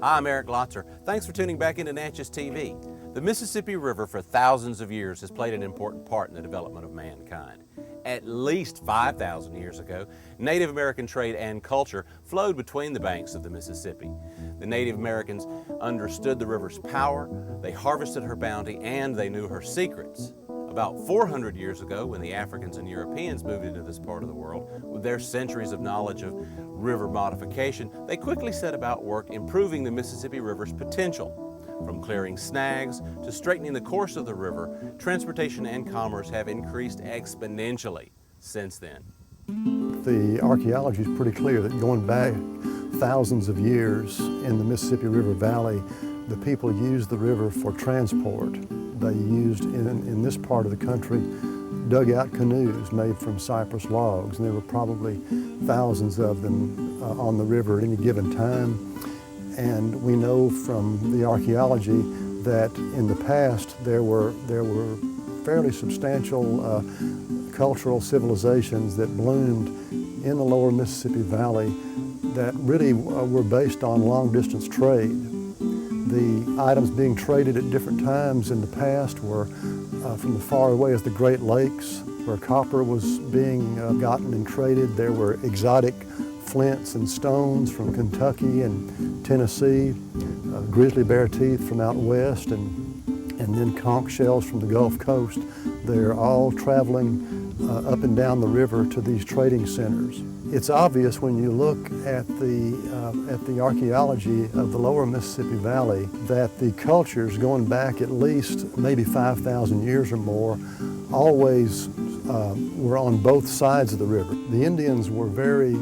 Hi, I'm Eric Glotzer. Thanks for tuning back into NatchezTV. The Mississippi River for thousands of years has played an important part in the development of mankind. At least 5,000 years ago, Native American trade and culture flowed between the banks of the Mississippi. The Native Americans understood the river's power, they harvested her bounty, and they knew her secrets. About 400 years ago, when the Africans and Europeans moved into this part of the world, with their centuries of knowledge of river modification, they quickly set about work improving the Mississippi River's potential. From clearing snags to straightening the course of the river, transportation and commerce have increased exponentially since then. The archaeology is pretty clear that going back thousands of years in the Mississippi River Valley, the people used the river for transport. They used, in this part of the country, dugout canoes made from cypress logs, and there were probably thousands of them on the river at any given time. And we know from the archaeology that in the past there were fairly substantial cultural civilizations that bloomed in the lower Mississippi Valley that really were based on long-distance trade. The items being traded at different times in the past were from as far away as the Great Lakes, where copper was being gotten and traded. There were exotic flints and stones from Kentucky and Tennessee, grizzly bear teeth from out west, and then conch shells from the Gulf Coast. They're all traveling up and down the river to these trading centers. It's obvious when you look at the archaeology of the lower Mississippi Valley that the cultures going back at least maybe 5,000 years or more always were on both sides of the river. The Indians were very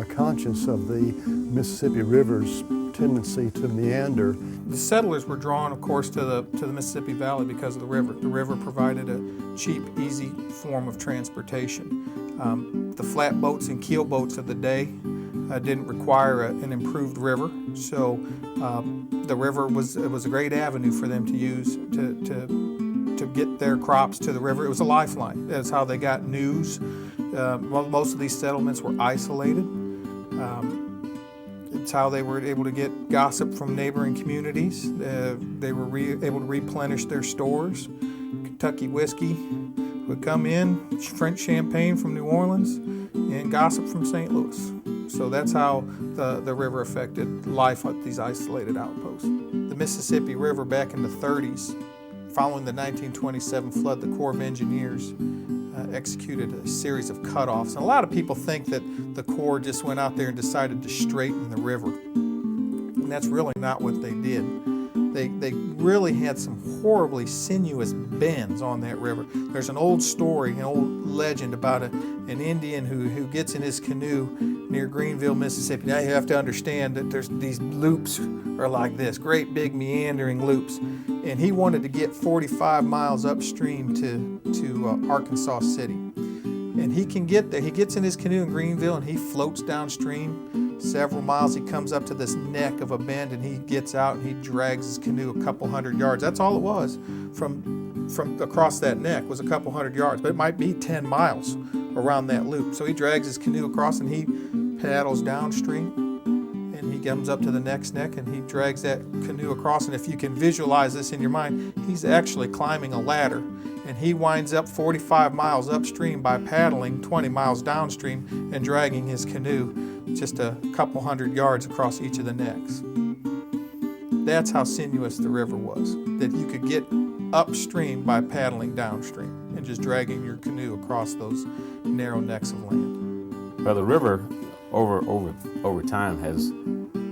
conscious of the Mississippi River's tendency to meander. The settlers were drawn, of course, to the Mississippi Valley because of the river. The river provided a cheap, easy form of transportation. The flatboats and keelboats of the day didn't require an improved river, so the river was a great avenue for them to use to get their crops to the river. It was a lifeline. That's how they got news. Most of these settlements were isolated. It's how they were able to get gossip from neighboring communities. They were able to replenish their stores. Kentucky whiskey would come in, French champagne from New Orleans, and gossip from St. Louis. So that's how the river affected life at these isolated outposts. The Mississippi River back in the 30s, following the 1927 flood, the Corps of Engineers executed a series of cutoffs. And a lot of people think that the Corps just went out there and decided to straighten the river. And that's really not what they did. They really had some horribly sinuous bends on that river. There's an old story, an old legend about an Indian who gets in his canoe near Greenville, Mississippi. Now you have to understand that there's these loops are like this, great big meandering loops. And he wanted to get 45 miles upstream to Arkansas City. And he can get there. He gets in his canoe in Greenville and he floats downstream several miles. He comes up to this neck of a bend and he gets out and he drags his canoe a couple hundred yards. That's all it was from across that neck was a couple hundred yards, but it might be 10 miles around that loop. So he drags his canoe across and he paddles downstream. He comes up to the next neck and he drags that canoe across, and if you can visualize this in your mind, he's actually climbing a ladder, and he winds up 45 miles upstream by paddling 20 miles downstream and dragging his canoe just a couple hundred yards across each of the necks. That's how sinuous the river was, that you could get upstream by paddling downstream and just dragging your canoe across those narrow necks of land. Well, the river over time has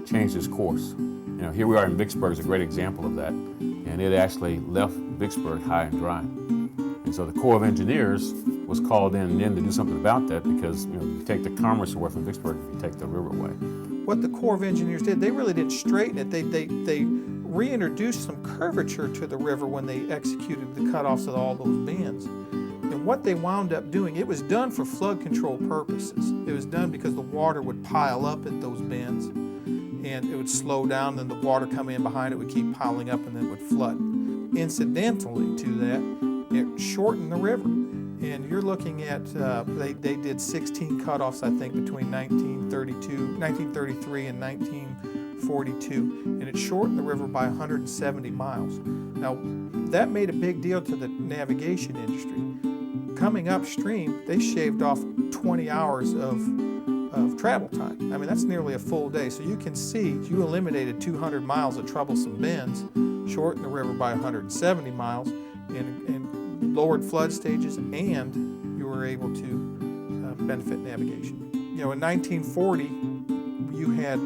changed its course. You know, here we are in Vicksburg is a great example of that, and it actually left Vicksburg high and dry. And so the Corps of Engineers was called in then to do something about that, because you take the commerce away from Vicksburg if you take the river away. What the Corps of Engineers did, they really didn't straighten it. They reintroduced some curvature to the river when they executed the cutoffs of all those bends. And what they wound up doing, it was done for flood control purposes. It was done because the water would pile up at those bends and it would slow down, and the water coming in behind it would keep piling up and then it would flood. Incidentally to that, it shortened the river. And you're looking at, they did 16 cutoffs, I think, between 1933 and 1942, and it shortened the river by 170 miles. Now, that made a big deal to the navigation industry. Coming upstream, they shaved off 20 hours of travel time. I mean, that's nearly a full day. So you can see you eliminated 200 miles of troublesome bends, shortened the river by 170 miles, and lowered flood stages, and you were able to benefit navigation. You know, in 1940, you had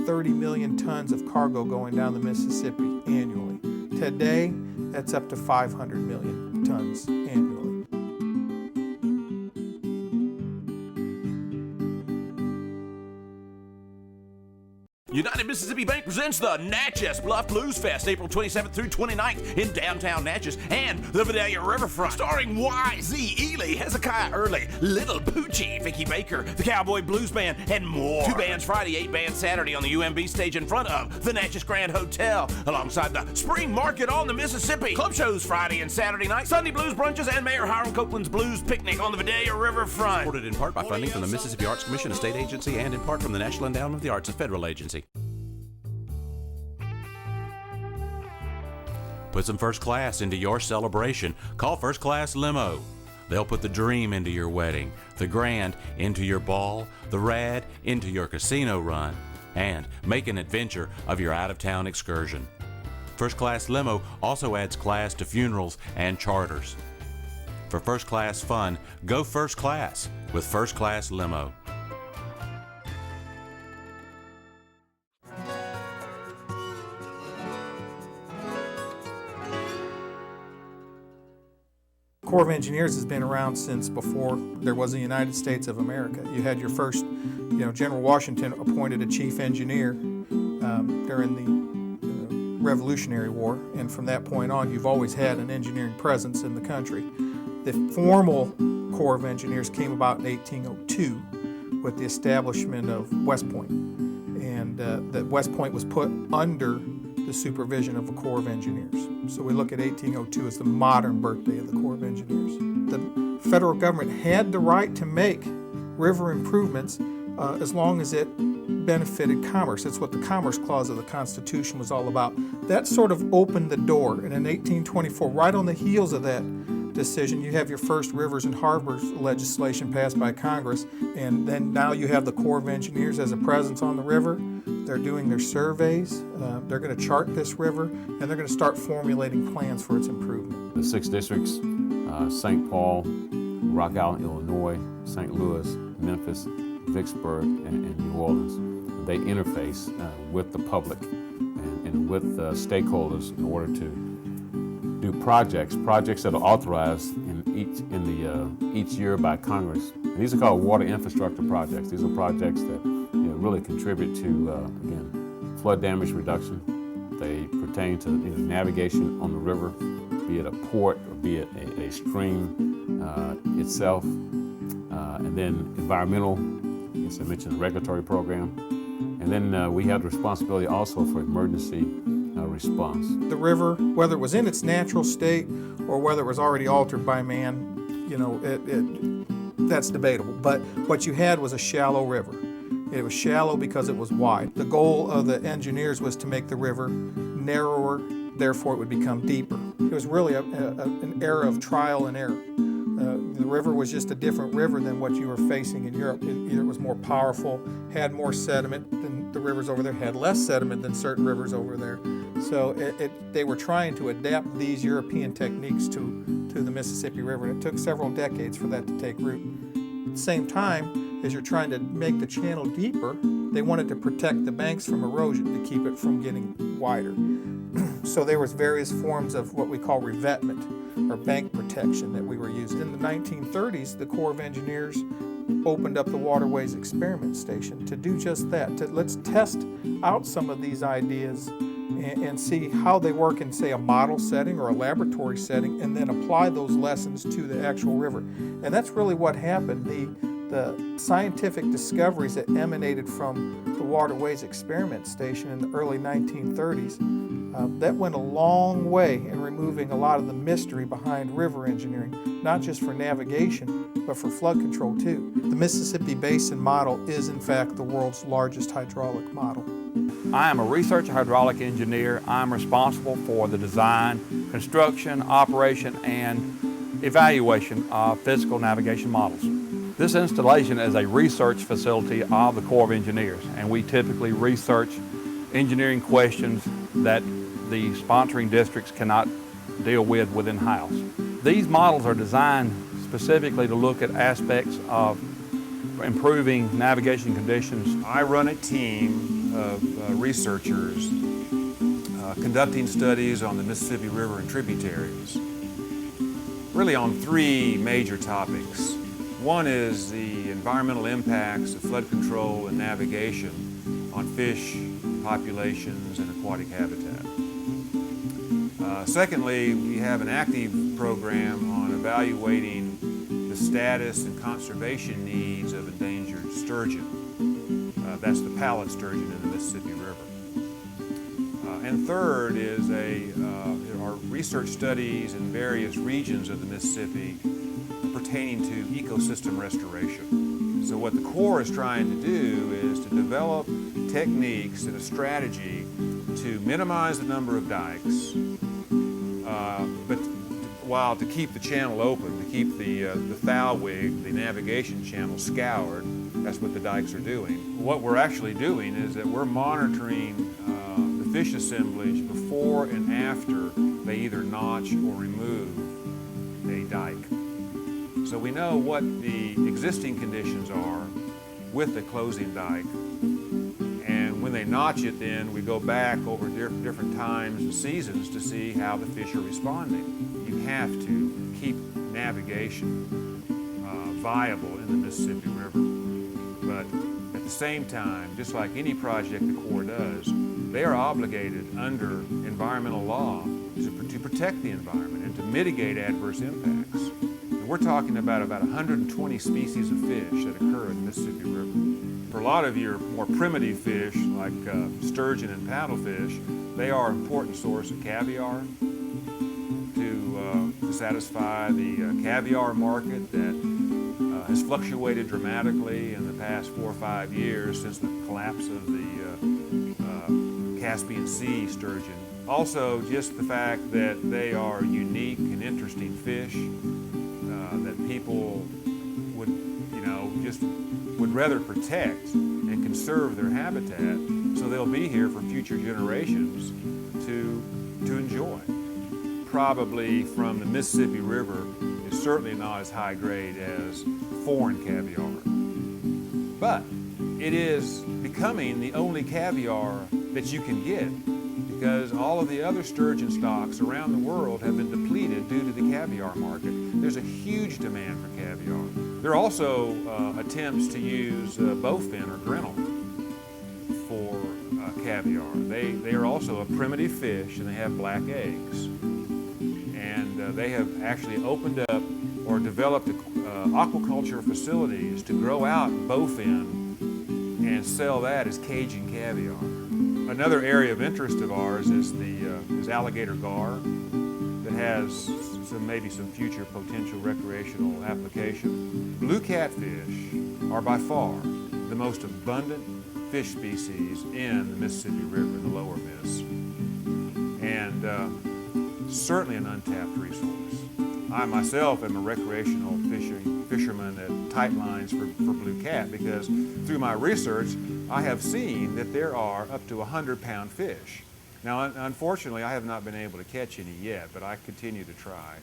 30 million tons of cargo going down the Mississippi annually. Today, that's up to 500 million tons annually. United Mississippi Bank presents the Natchez Bluff Blues Fest, April 27th through 29th in downtown Natchez and the Vidalia Riverfront. Starring Y.Z. Ely, Hezekiah Early, Little Poochie, Vicky Baker, the Cowboy Blues Band, and more. 2 bands Friday, 8 bands Saturday on the UMB stage in front of the Natchez Grand Hotel, alongside the Spring Market on the Mississippi. Club shows Friday and Saturday night, Sunday blues brunches, and Mayor Hiram Copeland's Blues Picnic on the Vidalia Riverfront. Supported in part by funding from the Mississippi Arts Commission, a state agency, and in part from the National Endowment of the Arts, a federal agency. Put some first class into your celebration. Call First Class Limo. They'll put the dream into your wedding, the grand into your ball, the rad into your casino run, and make an adventure of your out-of-town excursion. First Class Limo also adds class to funerals and charters. For first class fun, go first class with First Class Limo. Corps of Engineers has been around since before there was a United States of America. You had your first, General Washington appointed a chief engineer during the Revolutionary War, and from that point on, you've always had an engineering presence in the country. The formal Corps of Engineers came about in 1802 with the establishment of West Point, and that West Point was put under the supervision of the Corps of Engineers. So we look at 1802 as the modern birthday of the Corps of Engineers. The federal government had the right to make river improvements as long as it benefited commerce. It's what the Commerce Clause of the Constitution was all about. That sort of opened the door, and in 1824, right on the heels of that decision, you have your first rivers and harbors legislation passed by Congress, and then now you have the Corps of Engineers as a presence on the river. They're doing their surveys, they're going to chart this river, and they're going to start formulating plans for its improvement. The 6 districts, St. Paul, Rock Island, Illinois, St. Louis, Memphis, Vicksburg, and New Orleans, they interface with the public and with stakeholders in order to do projects that are authorized in each year by Congress. And these are called water infrastructure projects. These are projects that really contribute to, again, flood damage reduction. They pertain to navigation on the river, be it a port or be it a stream itself, and then environmental, as I mentioned, the regulatory program. And then we have the responsibility also for emergency response. The river, whether it was in its natural state or whether it was already altered by man, that's debatable. But what you had was a shallow river. It was shallow because it was wide. The goal of the engineers was to make the river narrower, therefore it would become deeper. It was really an era of trial and error. The river was just a different river than what you were facing in Europe. It was more powerful, had more sediment than the rivers over there, had less sediment than certain rivers over there. So they were trying to adapt these European techniques to the Mississippi River, and it took several decades for that to take root. At the same time, as you're trying to make the channel deeper, they wanted to protect the banks from erosion to keep it from getting wider. So there was various forms of what we call revetment or bank protection that we were using. In the 1930s, the Corps of Engineers opened up the Waterways Experiment Station to do just that. Let's test out some of these ideas and see how they work in, say, a model setting or a laboratory setting, and then apply those lessons to the actual river. And that's really what happened. The scientific discoveries that emanated from the Waterways Experiment Station in the early 1930s, that went a long way in removing a lot of the mystery behind river engineering, not just for navigation, but for flood control too. The Mississippi Basin model is in fact the world's largest hydraulic model. I am a research hydraulic engineer. I'm responsible for the design, construction, operation, and evaluation of physical navigation models. This installation is a research facility of the Corps of Engineers, and we typically research engineering questions that the sponsoring districts cannot deal with within-house. These models are designed specifically to look at aspects of improving navigation conditions. I run a team of researchers conducting studies on the Mississippi River and tributaries, really on three major topics. One is the environmental impacts of flood control and navigation on fish populations and aquatic habitat. Secondly, we have an active program on evaluating the status and conservation needs of endangered sturgeon. That's the pallid sturgeon in the Mississippi River. And third is our research studies in various regions of the Mississippi pertaining to ecosystem restoration. So what the Corps is trying to do is to develop techniques and a strategy to minimize the number of dikes, but while to keep the channel open, to keep the thowwig, the navigation channel, scoured. That's what the dikes are doing. What we're actually doing is that we're monitoring the fish assemblage before and after they either notch or remove a dike. So we know what the existing conditions are with the closing dike, and when they notch it, then we go back over different times and seasons to see how the fish are responding. You have to keep navigation viable in the Mississippi River, but at the same time, just like any project the Corps does, they are obligated under environmental law to protect the environment and to mitigate adverse impacts. We're talking about 120 species of fish that occur in the Mississippi River. For a lot of your more primitive fish, like sturgeon and paddlefish, they are an important source of caviar to satisfy the caviar market that has fluctuated dramatically in the past 4 or 5 years since the collapse of the Caspian Sea sturgeon. Also, just the fact that they are unique and interesting fish that people would rather protect and conserve their habitat, so they'll be here for future generations to enjoy. Probably from the Mississippi River is certainly not as high grade as foreign caviar, but it is becoming the only caviar that you can get, because all of the other sturgeon stocks around the world have been depleted due to the caviar market. There's a huge demand for caviar. There are also attempts to use bowfin or grinnell for caviar. They are also a primitive fish, and they have black eggs. And they have actually opened up or developed aquaculture facilities to grow out bowfin and sell that as Cajun caviar. Another area of interest of ours is alligator gar that has maybe some future potential recreational application. Blue catfish are by far the most abundant fish species in the Mississippi River, in the lower Miss, and certainly an untapped resource. I myself am a recreational fisherman that tight lines for blue cat, because through my research I have seen that there are up to 100-pound fish. Now, unfortunately, I have not been able to catch any yet, but I continue to try.